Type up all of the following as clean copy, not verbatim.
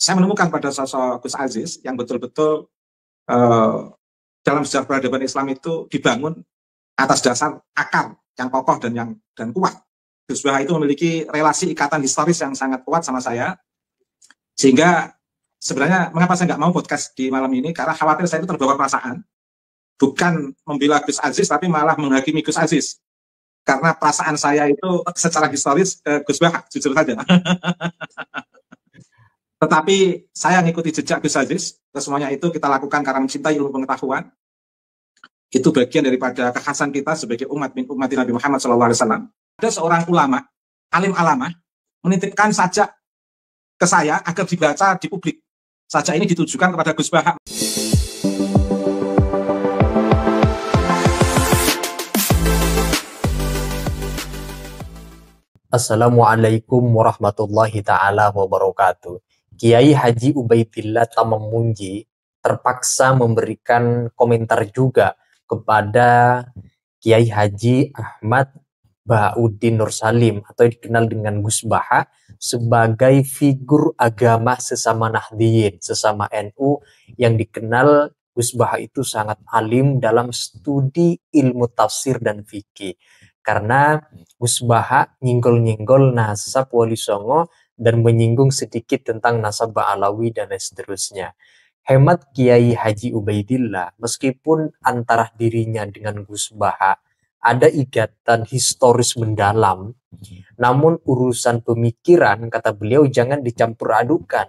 saya menemukan pada sosok Gus Aziz yang betul-betul eh, dalam sejarah peradaban Islam itu dibangun atas dasar akar yang kokoh dan kuat. Gus Baha itu memiliki relasi ikatan historis yang sangat kuat sama saya, sehingga sebenarnya mengapa saya nggak mau podcast di malam ini, karena khawatir saya itu terbawa perasaan, bukan membela Gus Aziz, tapi malah menghakimi Gus Aziz. Karena perasaan saya itu secara historis Gus Baha, jujur saja. Tetapi saya mengikuti jejak Gus Aziz, semuanya itu kita lakukan karena mencintai ilmu pengetahuan. Itu bagian daripada kekhasan kita sebagai umat Nabi Muhammad SAW. Ada seorang ulama, alim alamah, menitipkan sajak ke saya agar dibaca di publik. Sajak ini ditujukan kepada Gus Baha. Assalamualaikum warahmatullahi ta'ala wabarakatuh. Kiai Haji Ubaidillah Tamamunji terpaksa memberikan komentar juga kepada Kiai Haji Ahmad Bahauddin Nursalim atau dikenal dengan Gus Baha sebagai figur agama sesama Nahdliyin, sesama NU yang dikenal Gus Baha itu sangat alim dalam studi ilmu tafsir dan fikih. Karena Gus Baha nyenggol-nyenggol nasab Wali Songo dan menyinggung sedikit tentang nasab Ba'alawi dan seterusnya. Hemat Kiai Haji Ubaidillah, meskipun antara dirinya dengan Gus Baha ada ikatan historis mendalam, namun urusan pemikiran, kata beliau, jangan dicampur adukan.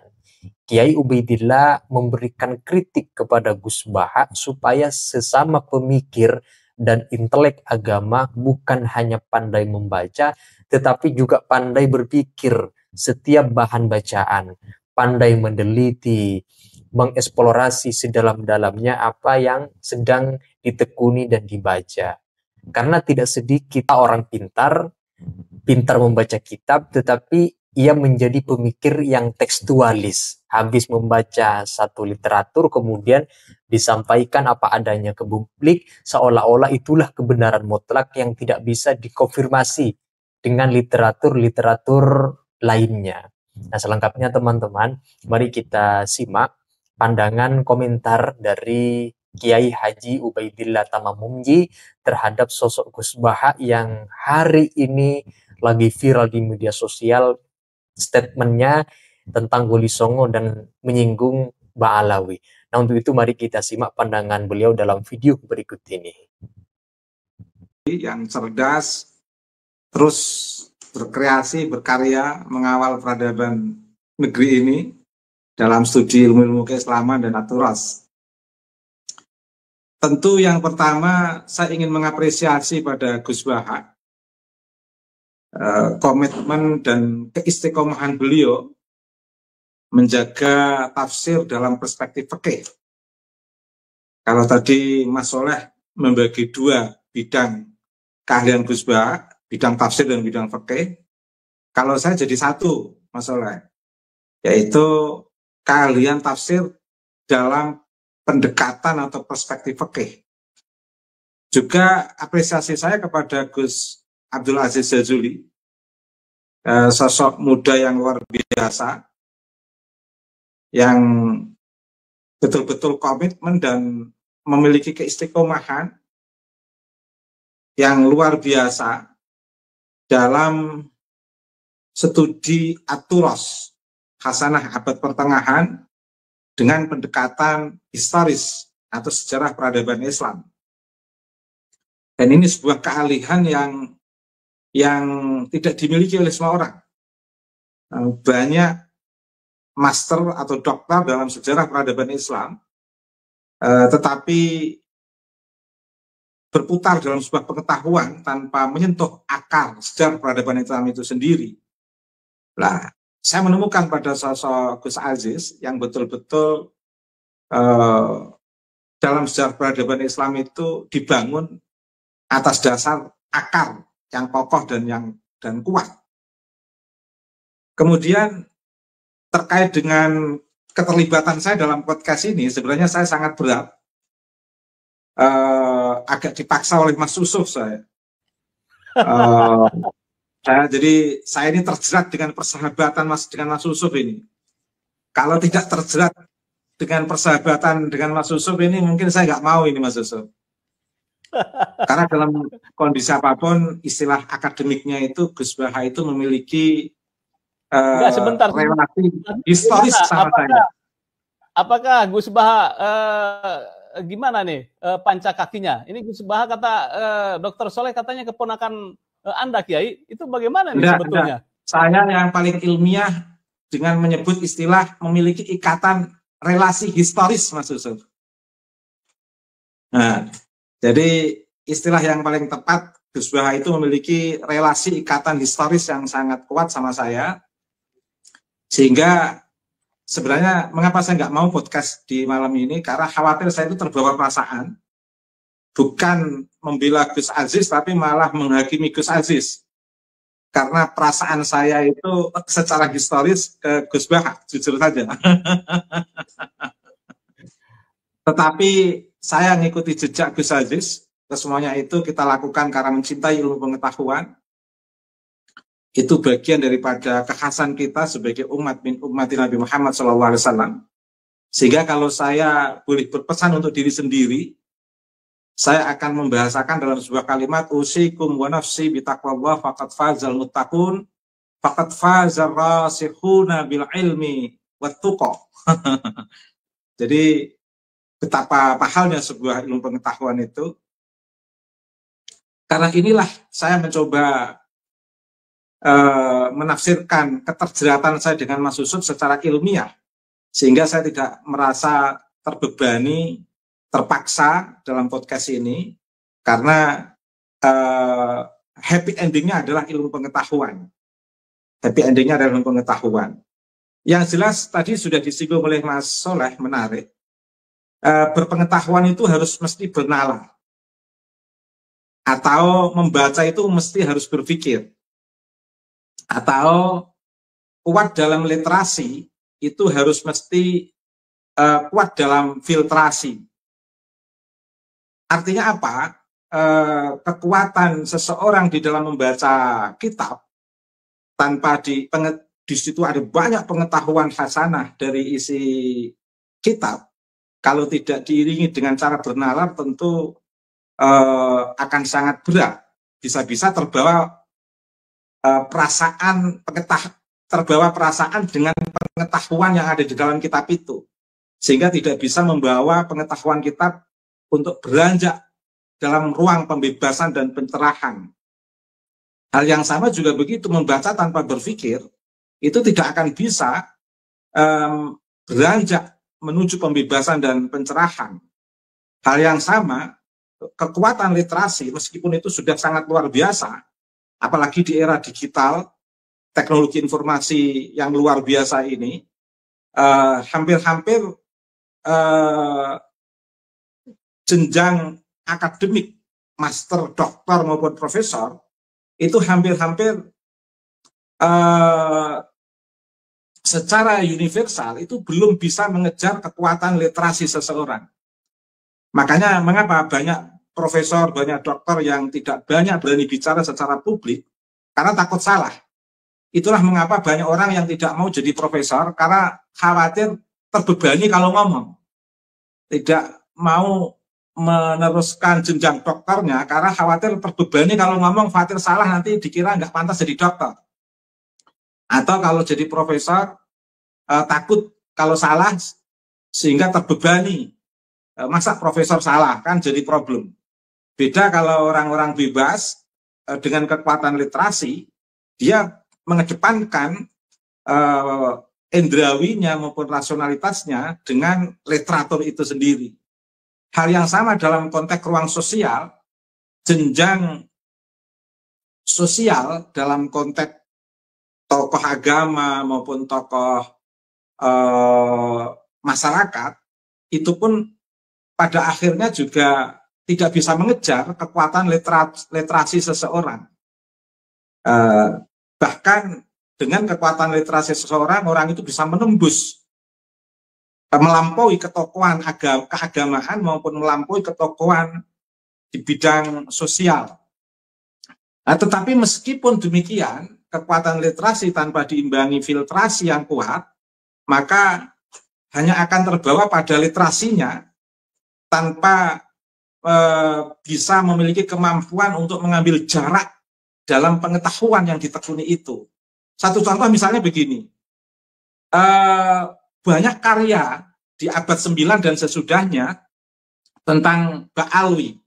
Kiai Ubaidillah memberikan kritik kepada Gus Baha supaya sesama pemikir dan intelek agama bukan hanya pandai membaca, tetapi juga pandai berpikir setiap bahan bacaan, pandai meneliti, mengeksplorasi sedalam-dalamnya apa yang sedang ditekuni dan dibaca. Karena tidak sedikit orang pintar membaca kitab, tetapi ia menjadi pemikir yang tekstualis. Habis membaca satu literatur, kemudian disampaikan apa adanya ke publik, seolah-olah itulah kebenaran mutlak yang tidak bisa dikonfirmasi dengan literatur-literatur lainnya. Nah, selengkapnya teman-teman, mari kita simak pandangan komentar dari Kiai Haji Ubaidillah Tamamunji terhadap sosok Gus Baha yang hari ini lagi viral di media sosial. Statementnya tentang Wali Songo dan menyinggung Ba'alawi. Nah, untuk itu mari kita simak pandangan beliau dalam video berikut ini. Yang cerdas, terus berkreasi, berkarya, mengawal peradaban negeri ini dalam studi ilmu-ilmu keislaman dan aturas. Tentu yang pertama saya ingin mengapresiasi pada Gus Baha komitmen dan keistiqomahan beliau menjaga tafsir dalam perspektif fikih. Kalau tadi Mas Soleh membagi dua bidang keahlian Gus Baha, bidang tafsir dan bidang fikih, kalau saya jadi satu, Mas Soleh, yaitu keahlian tafsir dalam pendekatan atau perspektif fikih. Juga apresiasi saya kepada Gus Abdul Aziz Jazuli, sosok muda yang luar biasa, yang betul-betul komitmen dan memiliki keistiqomahan yang luar biasa dalam studi aturos Hasanah abad pertengahan dengan pendekatan historis atau sejarah peradaban Islam. Dan ini sebuah keahlian yang tidak dimiliki oleh semua orang. Banyak master atau doktor dalam sejarah peradaban Islam, tetapi berputar dalam sebuah pengetahuan tanpa menyentuh akar sejarah peradaban Islam itu sendiri. Nah, saya menemukan pada sosok Gus Aziz yang betul-betul dalam sejarah peradaban Islam itu dibangun atas dasar akar yang kokoh dan kuat. Kemudian terkait dengan keterlibatan saya dalam podcast ini, sebenarnya saya sangat berat, agak dipaksa oleh Mas Yusuf saya. Jadi saya ini terjerat dengan persahabatan dengan Mas Yusuf ini. Kalau tidak terjerat dengan persahabatan dengan Mas Yusuf ini, mungkin saya nggak mau ini Mas Yusuf. Karena dalam kondisi apapun, istilah akademiknya itu Gus Baha itu memiliki Enggak, sebentar. relasi historis sama saya. Apakah Gus Baha gimana nih panca kakinya? Ini Gus Baha kata Dr. Soleh katanya keponakan Anda Kiai, itu bagaimana nih sebetulnya? Saya yang paling ilmiah dengan menyebut istilah memiliki ikatan relasi historis, Mas Yusuf. Nah, jadi istilah yang paling tepat, Gus Baha itu memiliki relasi ikatan historis yang sangat kuat sama saya, sehingga sebenarnya mengapa saya nggak mau podcast di malam ini, karena khawatir saya itu terbawa perasaan, bukan membela Gus Aziz, tapi malah menghakimi Gus Aziz. Karena perasaan saya itu secara historis ke Gus Baha, jujur saja. Tetapi saya mengikuti jejak Gus Aziz, semuanya itu kita lakukan karena mencintai ilmu pengetahuan. Itu bagian daripada kekhasan kita sebagai umat Nabi Muhammad SAW. Sehingga kalau saya boleh berpesan untuk diri sendiri, saya akan membahasakan dalam sebuah kalimat, usikum wa nafsi bitaqwallah faqad fazal muttaqun faqad fazal rasikhuna bil ilmi wat tuqa. Jadi betapa pahalnya sebuah ilmu pengetahuan itu. Karena inilah saya mencoba menafsirkan keterjeratan saya dengan Mas Yusuf secara ilmiah, sehingga saya tidak merasa terbebani, terpaksa dalam podcast ini, karena happy endingnya adalah ilmu pengetahuan. Happy endingnya adalah ilmu pengetahuan. Yang jelas tadi sudah disinggung oleh Mas Soleh, menarik. Berpengetahuan itu harus mesti bernalar. Atau membaca itu mesti harus berpikir. Atau kuat dalam literasi itu harus mesti kuat dalam filtrasi. Artinya apa? Kekuatan seseorang di dalam membaca kitab tanpa di situ ada banyak pengetahuan hasanah dari isi kitab, kalau tidak diiringi dengan cara bernalar tentu akan sangat berat. Bisa-bisa terbawa perasaan dengan pengetahuan yang ada di dalam kitab itu, sehingga tidak bisa membawa pengetahuan kitab untuk beranjak dalam ruang pembebasan dan pencerahan. Hal yang sama juga begitu, membaca tanpa berpikir itu tidak akan bisa beranjak menuju pembebasan dan pencerahan. Hal yang sama, kekuatan literasi meskipun itu sudah sangat luar biasa, apalagi di era digital, teknologi informasi yang luar biasa ini, hampir-hampir jenjang akademik, master, doktor maupun profesor, itu hampir-hampir secara universal itu belum bisa mengejar kekuatan literasi seseorang. Makanya mengapa banyak profesor, banyak dokter yang tidak banyak berani bicara secara publik, karena takut salah. Itulah mengapa banyak orang yang tidak mau jadi profesor, karena khawatir terbebani kalau ngomong. Tidak mau meneruskan jenjang dokternya karena khawatir terbebani kalau ngomong, khawatir salah nanti dikira nggak pantas jadi dokter. Atau kalau jadi profesor takut kalau salah sehingga terbebani, masa profesor salah kan jadi problem. Beda kalau orang-orang bebas dengan kekuatan literasi, dia mengedepankan indrawinya maupun rasionalitasnya dengan literatur itu sendiri. Hal yang sama dalam konteks ruang sosial, jenjang sosial dalam konteks tokoh agama maupun tokoh masyarakat, itu pun pada akhirnya juga tidak bisa mengejar kekuatan literasi seseorang. Bahkan dengan kekuatan literasi seseorang, orang itu bisa menembus, melampaui ketokohan keagamaan maupun melampaui ketokohan di bidang sosial. Nah, tetapi meskipun demikian, kekuatan literasi tanpa diimbangi filtrasi yang kuat, maka hanya akan terbawa pada literasinya tanpa bisa memiliki kemampuan untuk mengambil jarak dalam pengetahuan yang ditekuni itu. Satu contoh misalnya begini, banyak karya di abad 9 dan sesudahnya tentang Ba'alwi.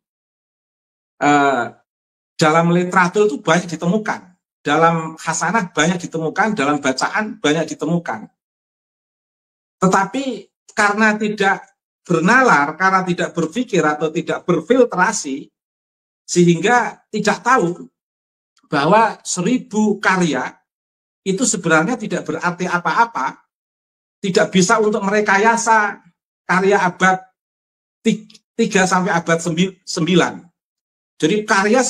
Dalam literatur itu banyak ditemukan, dalam hasanah banyak ditemukan, dalam bacaan banyak ditemukan. Tetapi karena tidak bernalar, karena tidak berpikir atau tidak berfiltrasi, sehingga tidak tahu bahwa 1000 karya itu sebenarnya tidak berarti apa-apa, tidak bisa untuk merekayasa karya abad 3 sampai abad 9. Jadi karya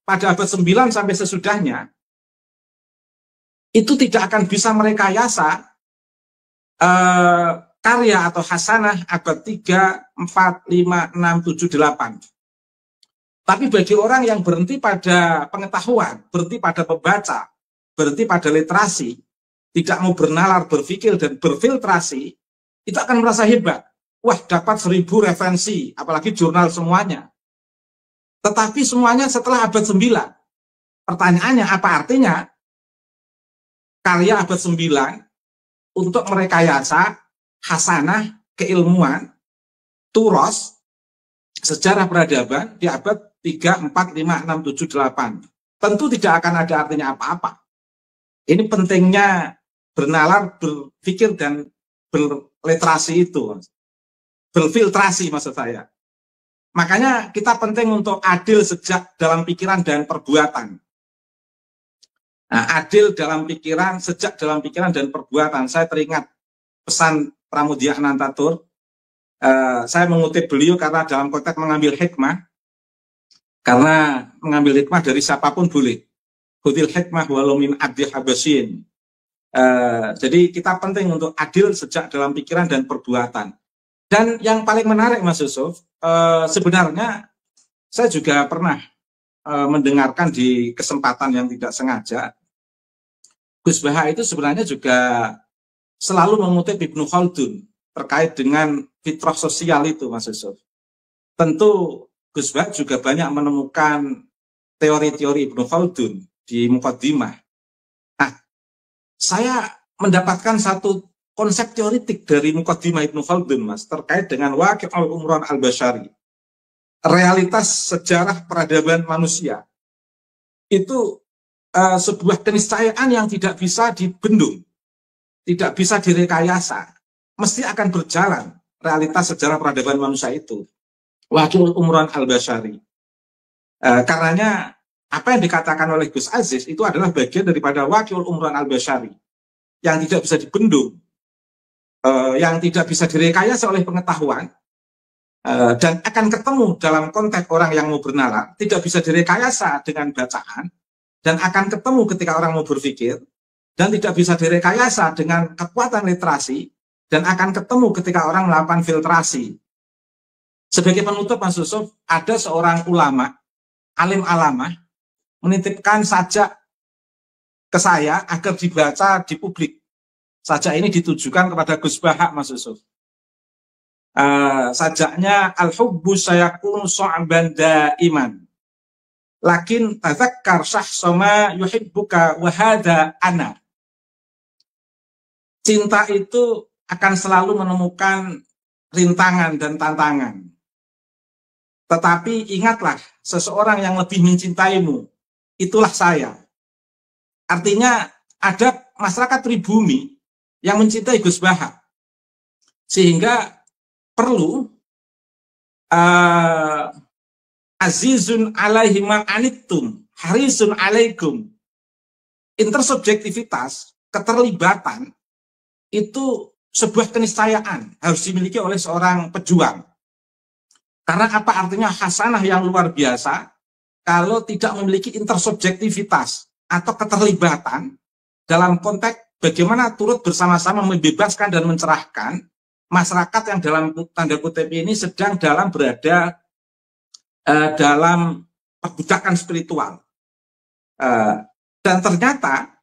pada abad 9 sampai sesudahnya itu tidak akan bisa merekayasa karya atau hasanah abad 3, 4, 5, 6, 7, 8. Tapi bagi orang yang berhenti pada pengetahuan, berhenti pada pembaca, berhenti pada literasi, tidak mau bernalar, berpikir, dan berfiltrasi, itu akan merasa hebat. Wah, dapat 1000 referensi, apalagi jurnal semuanya. Tetapi semuanya setelah abad 9. Pertanyaannya, apa artinya karya abad 9 untuk merekayasa hasanah, keilmuan, turos, sejarah peradaban di abad 3, 4, 5, 6, 7, 8. Tentu tidak akan ada artinya apa-apa. Ini pentingnya bernalar, berpikir, dan berliterasi itu. Berfiltrasi maksud saya. Makanya kita penting untuk adil sejak dalam pikiran dan perbuatan. Nah, adil dalam pikiran, sejak dalam pikiran dan perbuatan. Saya teringat pesan Pramudia Anantatur. Saya mengutip beliau karena dalam konteks mengambil hikmah. Karena mengambil hikmah dari siapapun boleh. Khudil hikmah walau min abdi habasin. Jadi kita penting untuk adil sejak dalam pikiran dan perbuatan. Dan yang paling menarik Mas Yusuf, sebenarnya saya juga pernah mendengarkan di kesempatan yang tidak sengaja, Gus Baha itu sebenarnya juga selalu mengutip Ibnu Khaldun terkait dengan fitrah sosial itu, Mas Yusuf. Tentu Gus Baha juga banyak menemukan teori-teori Ibnu Khaldun di Muqaddimah. Nah, saya mendapatkan satu konsep teoritik dari Muqaddimah Ibnu Khaldun, Mas, terkait dengan Waqi' al-Umran al-Bashari. Realitas sejarah peradaban manusia. Itu sebuah keniscayaan yang tidak bisa dibendung, tidak bisa direkayasa, mesti akan berjalan realitas sejarah peradaban manusia itu. Waqi' al-Umran al-Bashari. Karenanya apa yang dikatakan oleh Gus Aziz itu adalah bagian daripada Waqi' al-Umran al-Bashari yang tidak bisa dibendung, yang tidak bisa direkayasa oleh pengetahuan, dan akan ketemu dalam konteks orang yang mau bernalar, tidak bisa direkayasa dengan bacaan, dan akan ketemu ketika orang mau berpikir, dan tidak bisa direkayasa dengan kekuatan literasi, dan akan ketemu ketika orang melakukan filtrasi. Sebagai penutup, Mas Yusuf, ada seorang ulama, alim alamah, menitipkan sajak ke saya agar dibaca di publik. Sajak ini ditujukan kepada Gus Baha, Mas Yusuf. Sajaknya, al-hubbu sayakunu so'ban daiman. Lakin tadzakkar syahsoma yuhibbuka wahada ana. Cinta itu akan selalu menemukan rintangan dan tantangan. Tetapi ingatlah, seseorang yang lebih mencintaimu, itulah saya. Artinya ada masyarakat pribumi yang mencintai Gus Baha. Sehingga perlu azizun alaihi ma'anittum, harisun alaikum. Intersubjektivitas, keterlibatan, itu sebuah keniscayaan harus dimiliki oleh seorang pejuang. Karena apa artinya hasanah yang luar biasa kalau tidak memiliki intersubjektivitas atau keterlibatan dalam konteks bagaimana turut bersama-sama membebaskan dan mencerahkan masyarakat yang dalam tanda kutip ini sedang berada dalam perbudakan spiritual. Dan ternyata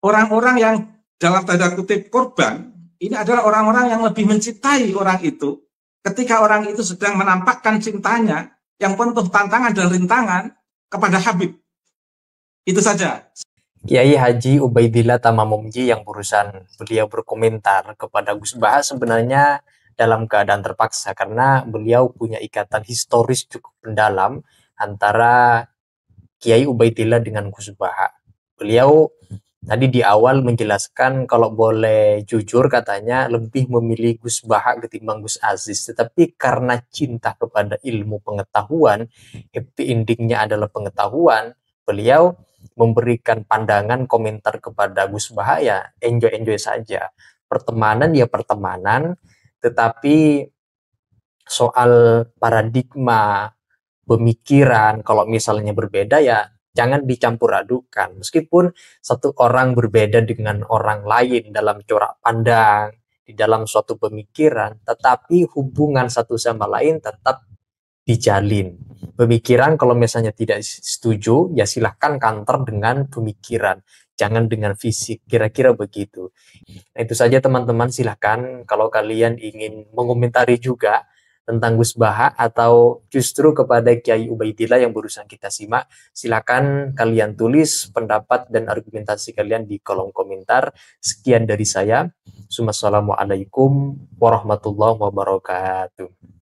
orang-orang yang dalam tanda kutip korban ini adalah orang-orang yang lebih mencintai orang itu ketika orang itu sedang menampakkan cintanya yang penuh tantangan dan rintangan kepada Habib. Itu saja. Kiai Haji Ubaidillah Tamamumji yang barusan beliau berkomentar kepada Gus Baha sebenarnya dalam keadaan terpaksa karena beliau punya ikatan historis cukup mendalam antara Kiai Ubaidillah dengan Gus Baha. Beliau tadi di awal menjelaskan kalau boleh jujur katanya lebih memilih Gus Baha ketimbang Gus Aziz. Tetapi karena cinta kepada ilmu pengetahuan, happy endingnya adalah pengetahuan, beliau memberikan pandangan komentar kepada Gus Baha ya enjoy saja. Pertemanan ya pertemanan, tetapi soal paradigma pemikiran kalau misalnya berbeda ya jangan dicampur adukan. Meskipun satu orang berbeda dengan orang lain dalam corak pandang, di dalam suatu pemikiran, tetapi hubungan satu sama lain tetap dijalin. Pemikiran kalau misalnya tidak setuju, ya silahkan counter dengan pemikiran. Jangan dengan fisik, kira-kira begitu. Nah itu saja teman-teman, silahkan kalau kalian ingin mengomentari juga tentang Gus Baha atau justru kepada Kiai Ubaidillah yang barusan kita simak, silakan kalian tulis pendapat dan argumentasi kalian di kolom komentar. Sekian dari saya. Wassalamualaikum warahmatullahi wabarakatuh.